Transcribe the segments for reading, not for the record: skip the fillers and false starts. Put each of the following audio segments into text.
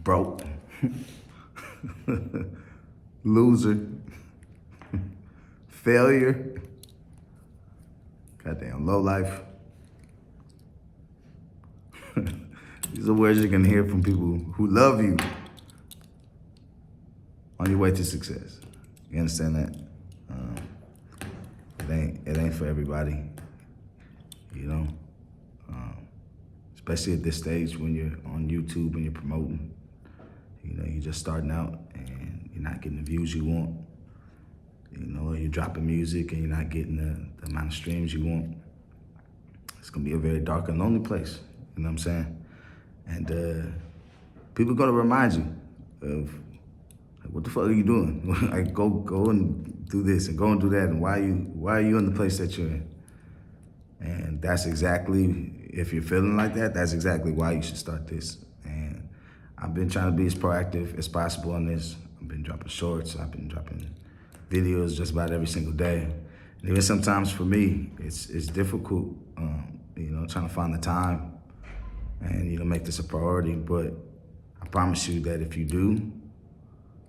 broke, loser, failure, goddamn low life. These are words you're gonna hear from people who love you on your way to success. You understand that? It ain't for everybody, you know? Especially at this stage when you're on YouTube and you're promoting. You know, you're just starting out and you're not getting the views you want. You know, you're dropping music and you're not getting the amount of streams you want. It's gonna be a very dark and lonely place, you know what I'm saying? And people are gonna remind you of, like, what the fuck are you doing? Like, go and do this and go and do that, and why are you in the place that you're in? And that's exactly, if you're feeling like that, that's exactly why you should start this. And I've been trying to be as proactive as possible on this. I've been dropping shorts, I've been dropping videos just about every single day. And even sometimes for me, it's difficult, you know, trying to find the time and, you know, make this a priority. But I promise you that if you do,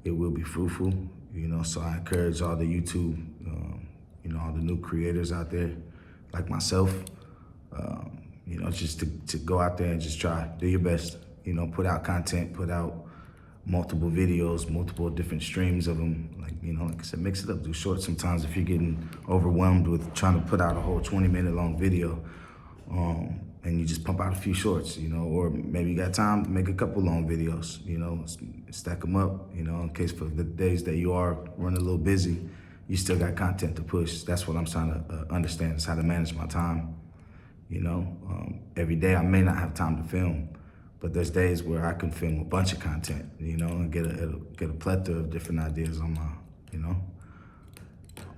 it will be fruitful, you know. So I encourage all the YouTube, you know, all the new creators out there, like myself, you know, just to go out there and just try, do your best, you know, put out content, put out multiple videos, multiple different streams of them. Like, you know, like I said, mix it up, do shorts sometimes if you're getting overwhelmed with trying to put out a whole 20-minute long video, and you just pump out a few shorts, you know, or maybe you got time to make a couple long videos, you know, stack them up, you know, in case for the days that you are running a little busy, you still got content to push. That's what I'm trying to understand, is how to manage my time, you know. Every day I may not have time to film, but there's days where I can film a bunch of content, you know, and get a plethora of different ideas on my, you know,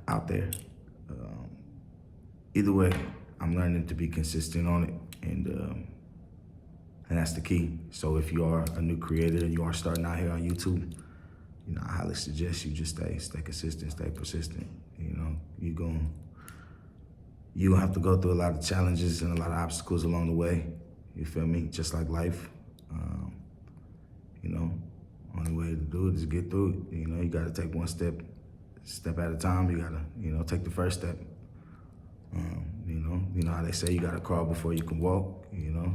out there. Either way, I'm learning to be consistent on it, and that's the key. So if you are a new creator and you are starting out here on YouTube, you know, I highly suggest you just stay consistent, stay persistent. You know, you're gonna have to go through a lot of challenges and a lot of obstacles along the way. You feel me? Just like life. You know, only way to do it is get through it. You know, you gotta take one step at a time. You gotta, you know, take the first step. You know how they say you gotta crawl before you can walk. You know,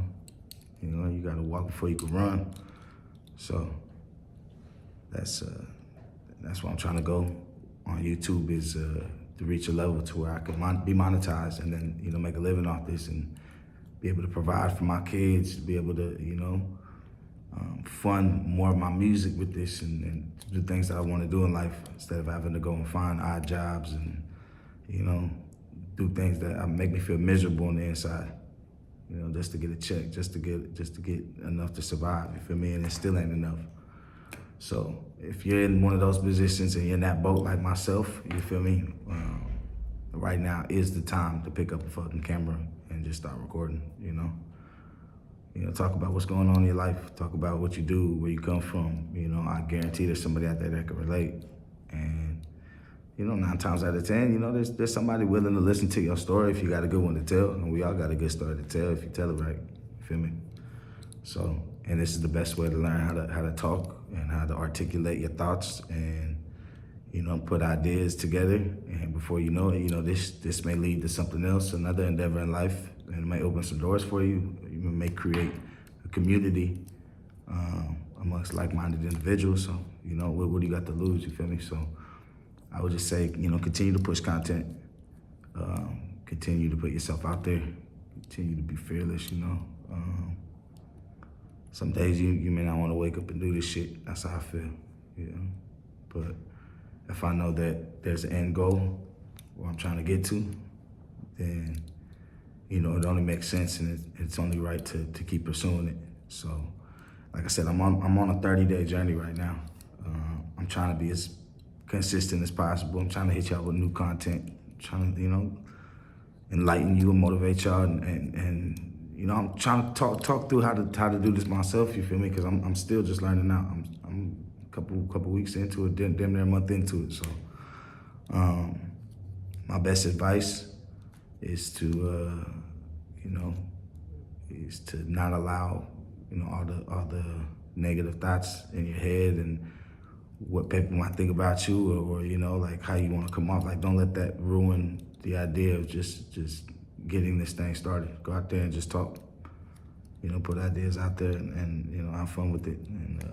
you gotta walk before you can run. So that's where I'm trying to go on YouTube, is to reach a level to where I can be monetized and then, you know, make a living off this and be able to provide for my kids, be able to, you know, fund more of my music with this and do things that I want to do in life instead of having to go and find odd jobs and, you know, do things that make me feel miserable on the inside, you know, just to get a check, just to get enough to survive, you feel me? And it still ain't enough. So if you're in one of those positions and you're in that boat like myself, you feel me? Right now is the time to pick up a fucking camera and just start recording, you know? You know, talk about what's going on in your life, talk about what you do, where you come from. You know, I guarantee there's somebody out there that can relate. And, you know, 9 times out of 10, you know, there's somebody willing to listen to your story if you got a good one to tell. And we all got a good story to tell if you tell it right, you feel me? So, and this is the best way to learn how to talk and how to articulate your thoughts and, you know, put ideas together. And before you know it, you know, this may lead to something else, another endeavor in life, and it may open some doors for you. You may create a community amongst like-minded individuals. So, you know, what do you got to lose, you feel me? So I would just say, you know, continue to push content, continue to put yourself out there, continue to be fearless, you know. Some days you may not want to wake up and do this shit. That's how I feel, you know. But if I know that there's an end goal where I'm trying to get to, then, you know, it only makes sense, and it's only right to keep pursuing it. So, like I said, I'm on a 30-day journey right now. I'm trying to be as consistent as possible. I'm trying to hit y'all with new content, trying to, you know, enlighten you and motivate y'all, and you know, I'm trying to talk through how to do this myself. You feel me? Because I'm still just learning now. I'm a couple weeks into it, damn near a month into it. So, my best advice is to, you know, is to not allow, you know, all the negative thoughts in your head and what people might think about you, or you know, like how you want to come off. Like, don't let that ruin the idea of just getting this thing started. Go out there and just talk. You know, put ideas out there and you know, have fun with it. And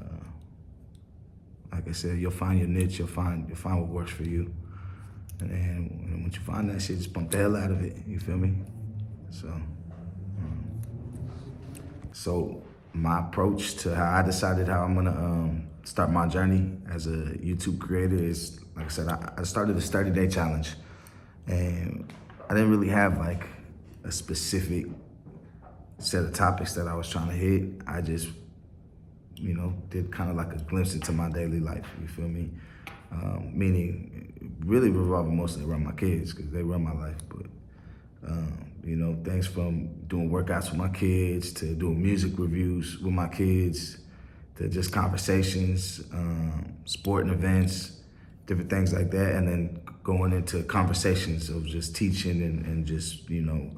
like I said, you'll find your niche. You'll find what works for you. And then once you find that shit, just pump the hell out of it. You feel me? So my approach to how I decided how I'm gonna start my journey as a YouTube creator is, like I said, I started this 30-day challenge, and I didn't really have like a specific set of topics that I was trying to hit. I just, you know, did kind of like a glimpse into my daily life. You feel me? Meaning, really revolving mostly around my kids because they run my life, but. You know, things from doing workouts with my kids to doing music reviews with my kids to just conversations, sporting events, different things like that. And then going into conversations of just teaching and just, you know,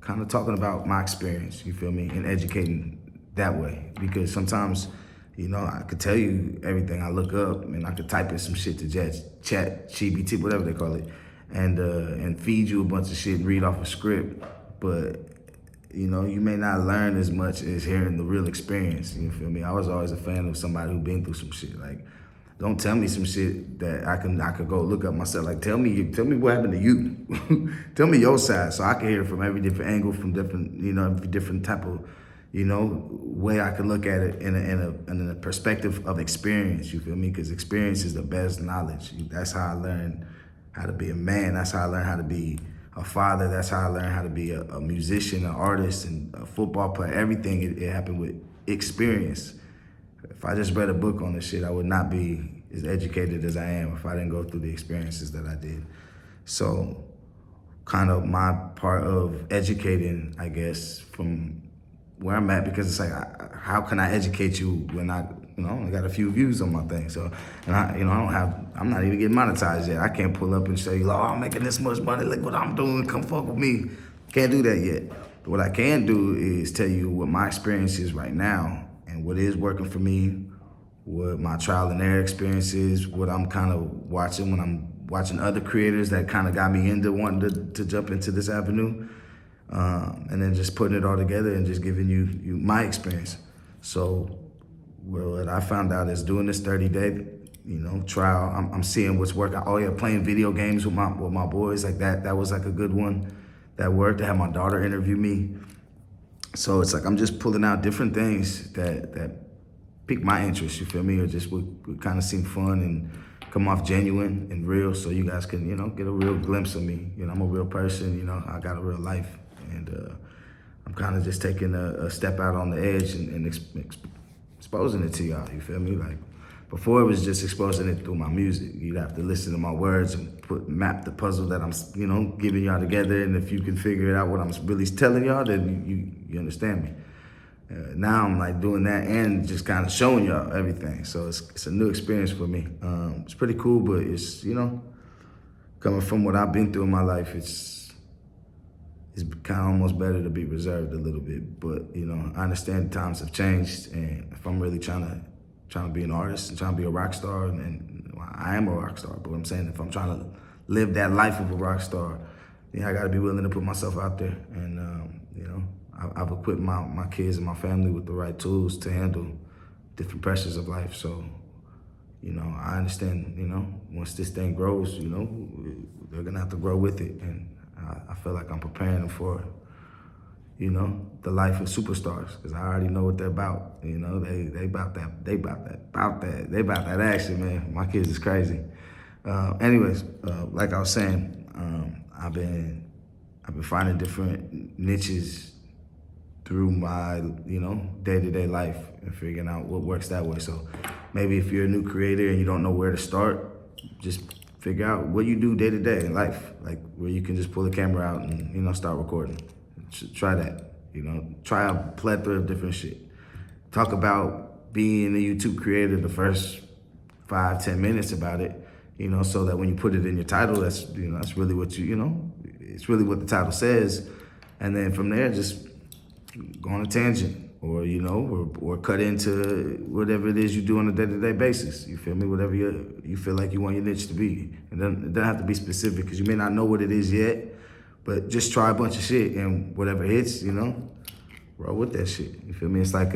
kind of talking about my experience, you feel me, and educating that way. Because sometimes, you know, I could tell you everything I look up and I could type in some shit to chat, GBT, whatever they call it, and feed you a bunch of shit and read off a script, but you know, you may not learn as much as hearing the real experience. You feel me? I was always a fan of somebody who been through some shit. Like, don't tell me some shit that I could go look up myself. Like, tell me what happened to you. Tell me your side, so I can hear it from every different angle, from different, you know, every different type of, you know, way I could look at it in a perspective of experience. You feel me? Because experience is the best knowledge. That's how I learned how to be a man. That's how I learned how to be a father. That's how I learned how to be a musician, an artist, and a football player. Everything, it happened with experience. If I just read a book on this shit, I would not be as educated as I am if I didn't go through the experiences that I did. So kind of my part of educating, I guess, from where I'm at, because it's like, how can I educate you when I, you know, only got a few views on my thing. So, and I'm not even getting monetized yet. I can't pull up and say, oh, I'm making this much money, look what I'm doing, come fuck with me. Can't do that yet. But what I can do is tell you what my experience is right now and what is working for me, what my trial and error experience is, what I'm kind of watching when I'm watching other creators that kind of got me into wanting to jump into this avenue. And then just putting it all together and just giving you my experience. So what I found out is doing this 30-day, you know, trial, I'm seeing what's working. Oh yeah, playing video games with my boys, like that was like a good one that worked. I had my daughter interview me. So it's like I'm just pulling out different things that pique my interest, you feel me, or just would kind of seem fun and come off genuine and real, so you guys can, you know, get a real glimpse of me. You know, I'm a real person, you know, I got a real life. And I'm kind of just taking a step out on the edge and exposing it to y'all, you feel me? Like, before it was just exposing it through my music. You'd have to listen to my words and map the puzzle that I'm, you know, giving y'all together. And if you can figure it out what I'm really telling y'all, then you understand me. Now I'm like doing that and just kind of showing y'all everything. So it's a new experience for me. It's pretty cool, but it's, you know, coming from what I've been through in my life, it's kind of almost better to be reserved a little bit. But, you know, I understand times have changed, and if I'm really trying to be an artist and trying to be a rock star, and well, I am a rock star, but I'm saying if I'm trying to live that life of a rock star, yeah, I got to be willing to put myself out there. And, you know, I've equipped my kids and my family with the right tools to handle different pressures of life. So, you know, I understand, you know, once this thing grows, you know, they're going to have to grow with it. And I feel like I'm preparing them for, you know, the life of superstars, because I already know what they're about. You know, they about that action, man. My kids is crazy. Anyways, like I was saying, I've been finding different niches through my, you know, day-to-day life and figuring out what works that way. So maybe if you're a new creator and you don't know where to start, just figure out what you do day to day in life, like where you can just pull the camera out and, you know, start recording. Try that, you know, try a plethora of different shit. Talk about being a YouTube creator the first 5-10 minutes about it, you know, so that when you put it in your title, that's, you know, that's really what you know, it's really what the title says. And then from there, just go on a tangent. or or cut into whatever it is you do on a day-to-day basis. You feel me? Whatever you feel like you want your niche to be. And then it doesn't have to be specific because you may not know what it is yet, but just try a bunch of shit and whatever hits, roll with that shit. You feel me? It's like,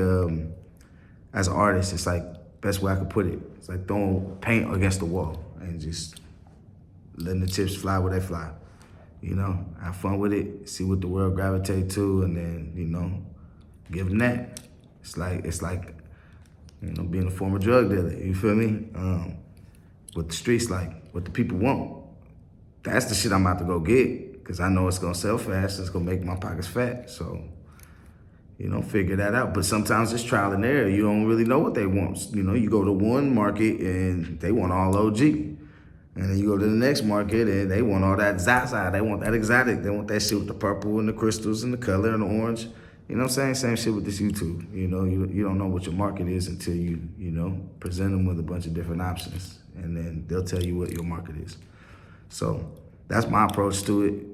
as an artist, it's like, best way I could put it. It's like throwing paint against the wall and just letting the chips fly where they fly. Have fun with it, see what the world gravitate to, and then, give them that. It's like being a former drug dealer, you feel me? What the streets like, what the people want. That's the shit I'm about to go get, because I know it's gonna sell fast, it's gonna make my pockets fat, so, figure that out. But sometimes it's trial and error. You don't really know what they want. You go to one market and they want all OG. And then you go to the next market and they want all that Zaza. They want that exotic. They want that shit with the purple and the crystals and the color and the orange. You know what I'm saying? Same shit with this YouTube. You don't know what your market is until you present them with a bunch of different options. And then they'll tell you what your market is. So that's my approach to it.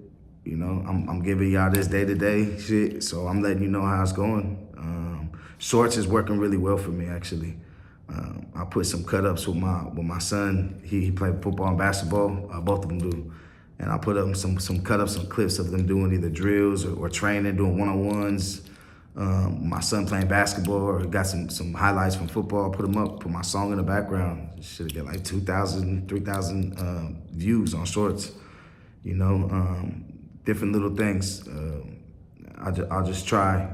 I'm giving y'all this day-to-day shit. So I'm letting you know how it's going. Shorts is working really well for me, actually. I put some cut-ups with my son. He played football and basketball. Both of them do. And I put up some cut-ups, some clips of them doing either drills or training, doing one-on-ones. My son playing basketball, or got some highlights from football. Put them up, put my song in the background. Should get like 2,000, 3,000 views on shorts. Different little things. I'll just try.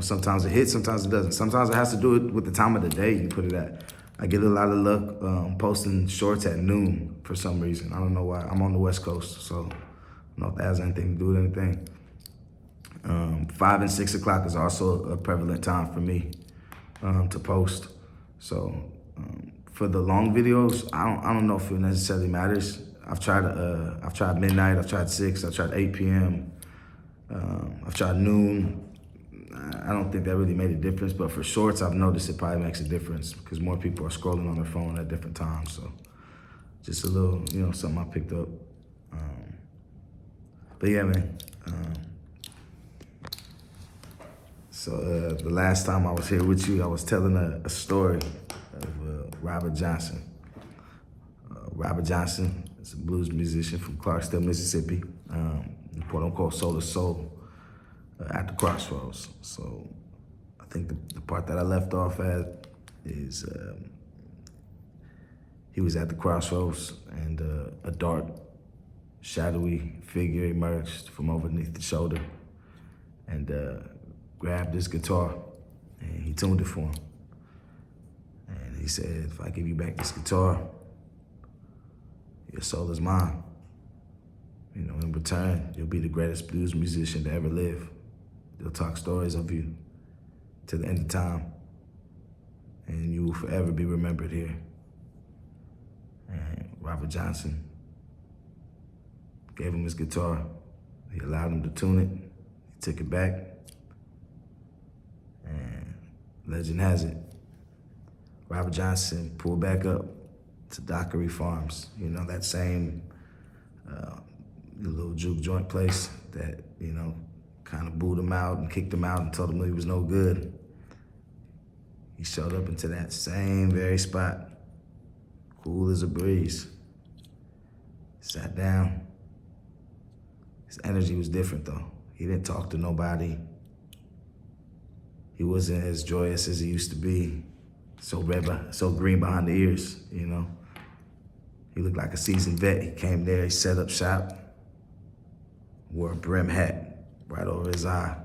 Sometimes it hits, sometimes it doesn't. Sometimes it has to do it with the time of the day you put it at. I get a lot of luck posting shorts at noon for some reason. I don't know why. I'm on the West Coast, so I don't know if that has anything to do with anything. 5 and 6 o'clock is also a prevalent time for me to post. So for the long videos, I don't know if it necessarily matters. I've tried midnight, I've tried 6, I've tried 8 p.m., I've tried noon. I don't think that really made a difference, but for shorts, I've noticed it probably makes a difference because more people are scrolling on their phone at different times. So just a little, something I picked up. But yeah, man. So the last time I was here with you, I was telling a story of Robert Johnson. Robert Johnson is a blues musician from Clarksdale, Mississippi, quote-unquote soul to soul. At the crossroads. So I think the part that I left off at is he was at the crossroads and a dark, shadowy figure emerged from underneath the shoulder and grabbed his guitar and he tuned it for him. And he said, if I give you back this guitar, your soul is mine. In return, you'll be the greatest blues musician to ever live. They'll talk stories of you to the end of time, and you will forever be remembered here. And Robert Johnson gave him his guitar. He allowed him to tune it. He took it back, and legend has it, Robert Johnson pulled back up to Dockery Farms. That same little juke joint place that, kind of booed him out and kicked him out and told him he was no good. He showed up into that same very spot, cool as a breeze. Sat down. His energy was different though. He didn't talk to nobody. He wasn't as joyous as he used to be. So green behind the ears, He looked like a seasoned vet. He came there, he set up shop, wore a brim hat right over his eye,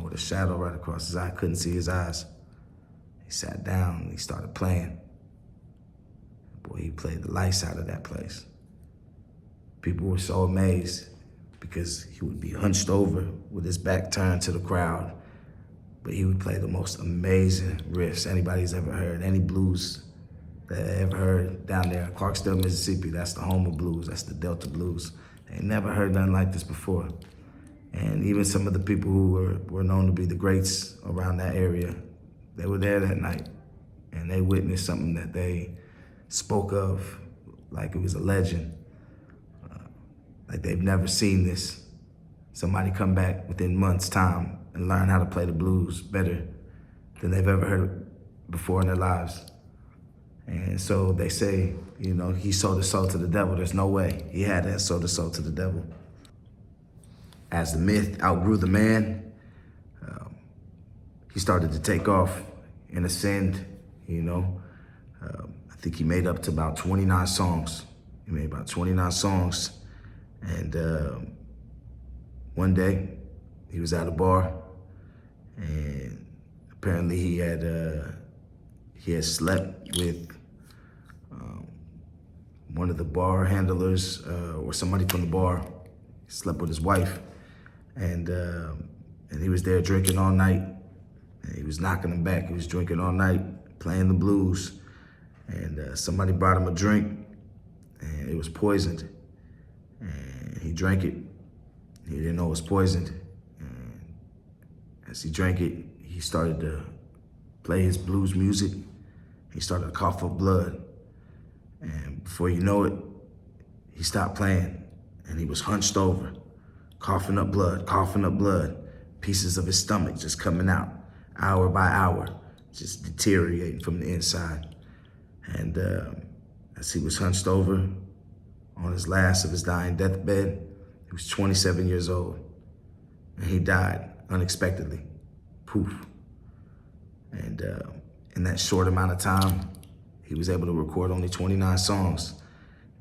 with a shadow right across his eye. Couldn't see his eyes. He sat down and he started playing. Boy, he played the lights out of that place. People were so amazed because he would be hunched over with his back turned to the crowd, but he would play the most amazing riffs anybody's ever heard, any blues that I ever heard down there in Clarksdale, Mississippi. That's the home of blues. That's the Delta blues. They never heard nothing like this before. And even some of the people who were known to be the greats around that area, they were there that night. And they witnessed something that they spoke of like it was a legend. Like they've never seen this. Somebody come back within months' time and learn how to play the blues better than they've ever heard before in their lives. And so they say, you know, he sold his soul to the devil. There's no way he had that sold his soul to the devil. As the myth outgrew the man, he started to take off and ascend, you know. I think he made up to about 29 songs. He made about 29 songs. And one day he was at a bar, and apparently he had slept with one of the bar handlers or somebody from the bar. He slept with his wife, and he was there drinking all night. And he was knocking him back. He was drinking all night, playing the blues, and somebody brought him a drink, and it was poisoned. And he drank it. He didn't know it was poisoned. And as he drank it, he started to play his blues music. He started to cough up blood. And before you know it, he stopped playing, and he was hunched over, coughing up blood, pieces of his stomach just coming out, hour by hour, just deteriorating from the inside. And as he was hunched over on his last of his dying deathbed, he was 27 years old, and he died unexpectedly, poof. And in that short amount of time, he was able to record only 29 songs.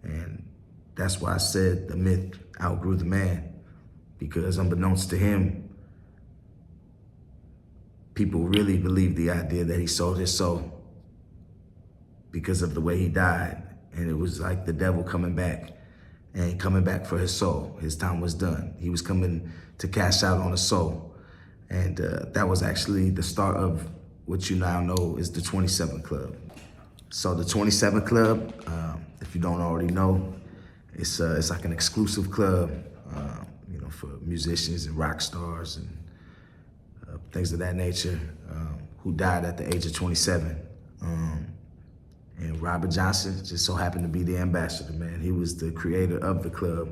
And that's why I said the myth outgrew the man, because unbeknownst to him, people really believed the idea that he sold his soul because of the way he died. And it was like the devil coming back and coming back for his soul. His time was done. He was coming to cash out on his soul. And that was actually the start of what you now know is the 27 Club. So the 27 Club, if you don't already know, it's like an exclusive club, you know, for musicians and rock stars and things of that nature, who died at the age of 27. And Robert Johnson just so happened to be the ambassador, man. He was the creator of the club.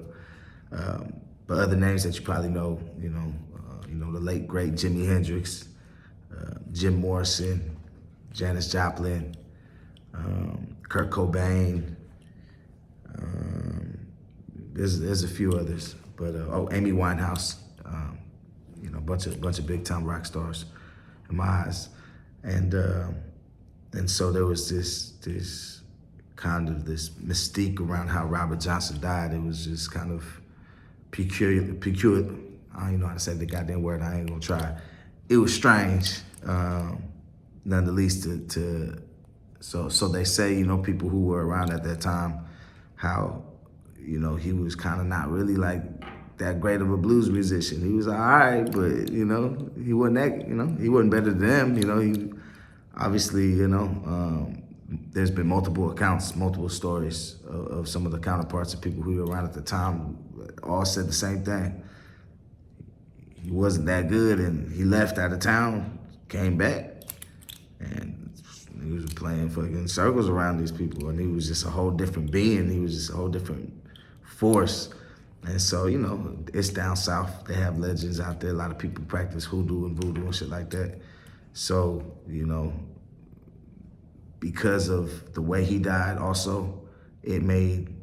But other names that you probably know, you know, the late great Jimi Hendrix, Jim Morrison, Janis Joplin, Kurt Cobain. There's a few others, but Amy Winehouse. You know, a bunch of big time rock stars in my eyes, and so there was this kind of this mystique around how Robert Johnson died. It was just kind of peculiar. I don't even know how to say the goddamn word. I ain't gonna try. It was strange, none the least. So they say, you know, people who were around at that time, how, you know, he was kind of not really like that great of a blues musician. He was all right, but, you know, he wasn't that, you know, he wasn't better than them. You know, he obviously, you know, there's been multiple accounts, multiple stories of some of the counterparts of people who were around at the time, all said the same thing. He wasn't that good, and he left out of town, came back, and he was playing fucking circles around these people, and he was just a whole different being. He was just a whole different force. And so, you know, it's down south. They have legends out there. A lot of people practice hoodoo and voodoo and shit like that. So, you know, because of the way he died also, it made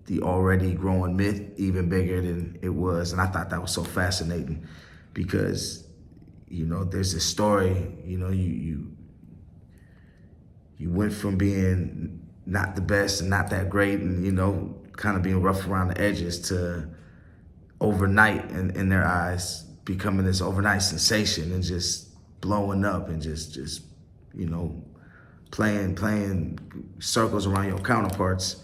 the already growing myth even bigger than it was. And I thought that was so fascinating because, you know, there's this story, you know, you went from being not the best and not that great and, you know, kind of being rough around the edges to overnight in their eyes becoming this overnight sensation and just blowing up and just you know, playing circles around your counterparts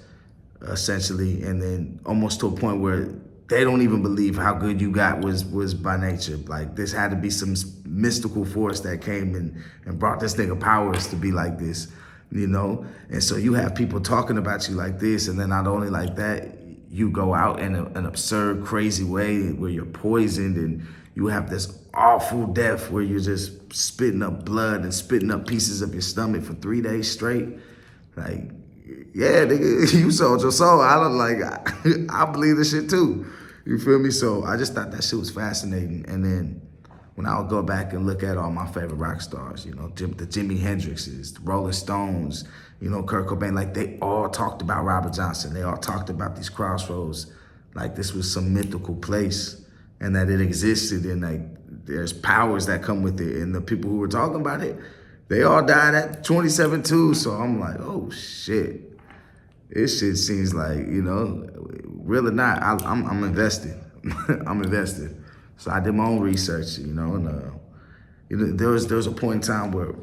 essentially, and then almost to a point where they don't even believe how good you got was by nature. Like, this had to be some mystical force that came and brought this nigga powers to be like this, you know? And so you have people talking about you like this, and then not only like that, you go out in an absurd, crazy way where you're poisoned and you have this awful death where you're just spitting up blood and spitting up pieces of your stomach for 3 days straight. Like, yeah, nigga, you sold your soul. I believe this shit too. You feel me? So I just thought that shit was fascinating. And then when I would go back and look at all my favorite rock stars, you know, the Jimi Hendrixes, the Rolling Stones, you know, Kurt Cobain, like they all talked about Robert Johnson. They all talked about these crossroads, like this was some mythical place and that it existed and like there's powers that come with it. And the people who were talking about it, they all died at 27 too. So I'm like, oh shit. This shit seems like, you know, real or not, I'm invested. I'm invested. So I did my own research, you know, and you know, there was a point in time where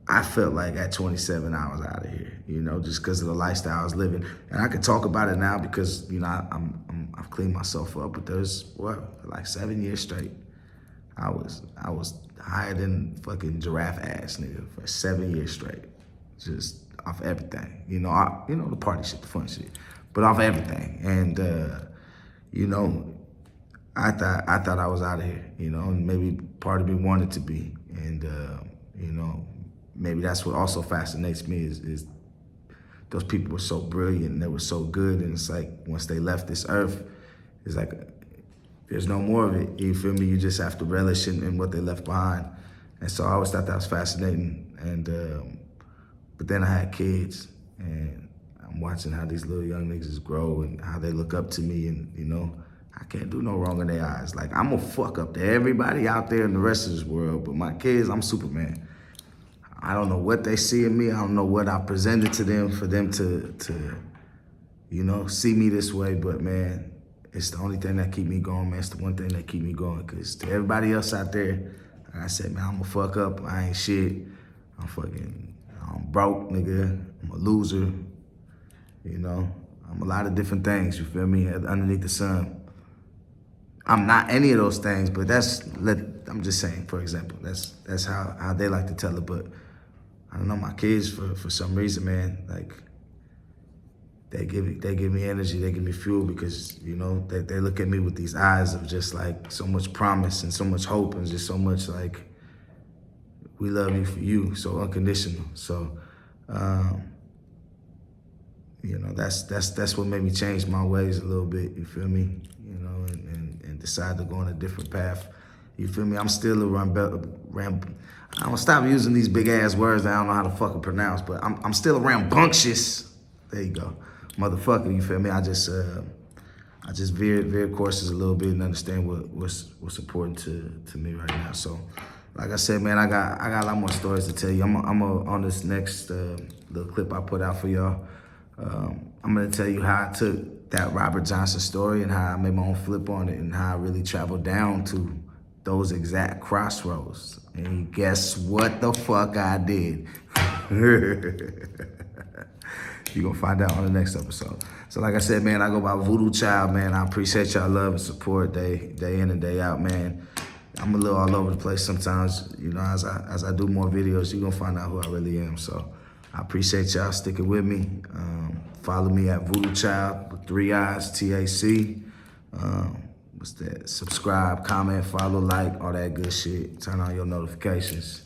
I felt like at 27 I was out of here, you know, just because of the lifestyle I was living. And I can talk about it now because, you know, I've cleaned myself up. But there's like 7 years straight, I was higher than fucking giraffe ass nigga for 7 years straight, just off everything, you know. The party shit, the fun shit, but off everything. And you know, I thought I was out of here, you know, and maybe part of me wanted to be, and you know, maybe that's what also fascinates me is those people were so brilliant and they were so good, and it's like once they left this earth, it's like there's no more of it. You feel me? You just have to relish in what they left behind, and so I always thought that was fascinating. And but then I had kids, and I'm watching how these little young niggas grow and how they look up to me, and you know, I can't do no wrong in their eyes. Like, I'm gonna fuck up to everybody out there in the rest of this world, but my kids, I'm Superman. I don't know what they see in me. I don't know what I presented to them for them to you know, see me this way, but man, it's the only thing that keep me going, man. It's the one thing that keep me going, because to everybody else out there, like I said, man, I'm gonna fuck up. I ain't shit. I'm broke, nigga. I'm a loser. You know, I'm a lot of different things, you feel me, underneath the sun. I'm not any of those things, but I'm just saying, for example, that's how they like to tell it. But I don't know, my kids, for some reason, man, like, they give me energy, they give me fuel, because, you know, they look at me with these eyes of just like so much promise and so much hope and just so much like, we love you for you, so unconditional. So, you know, that's what made me change my ways a little bit, you feel me? You know, and decide to go on a different path. You feel me? I'm still I don't stop using these big ass words that I don't know how to fucking pronounce, but I'm still a rambunctious, there you go, motherfucker, you feel me? I just veered courses a little bit and understand what's important to me right now. So, like I said, man, I got a lot more stories to tell you. I'm on this next little clip I put out for y'all. I'm gonna tell you how I took that Robert Johnson story and how I made my own flip on it and how I really traveled down to those exact crossroads. And guess what the fuck I did? You're gonna find out on the next episode. So like I said, man, I go by Voodoo Child, man. I appreciate y'all love and support day in and day out, man. I'm a little all over the place sometimes, you know, as I do more videos, you're gonna find out who I really am. So I appreciate y'all sticking with me. Follow me at Voodoo Child with 3 I's, TAC. What's that? Subscribe, comment, follow, like, all that good shit. Turn on your notifications.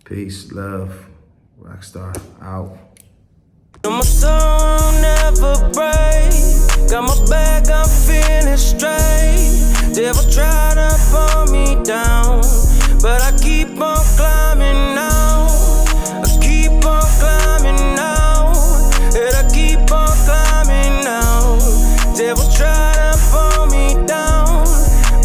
Peace, love, Rockstar, out. My soul never break. Got my back, I'm feeling straight. Devil tried to pull me down, but I keep on climbing now. I keep on climbing now, and I keep on climbing now. Devil tried to pull me down,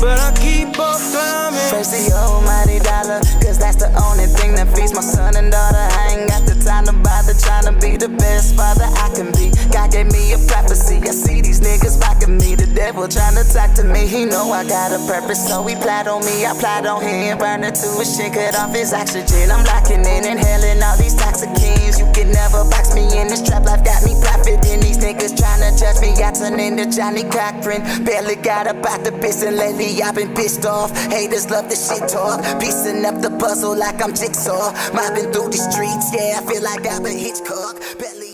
but I keep on climbing. First the almighty dollar, cause that's the only thing that feeds my son and daughter. I ain't got the time to bother trying to be the best father I can be. God gave me a prophecy, I see these niggas mocking me. The devil trying to talk to me, he know I got a purpose, so he plot on me, I plot on him. Burning to his shit, cut off his oxygen. I'm locking in, inhaling all these toxic kings. You can never box me in this trap life, got me profiting. These niggas trying to judge me, I turn into Johnny Cochran. Barely got about the piss and lately I've been pissed off. Haters love the shit talk, piecing up the puzzle like I'm Jigsaw. Mobbing through the streets, yeah, I feel like I've been Hitchcock. Barely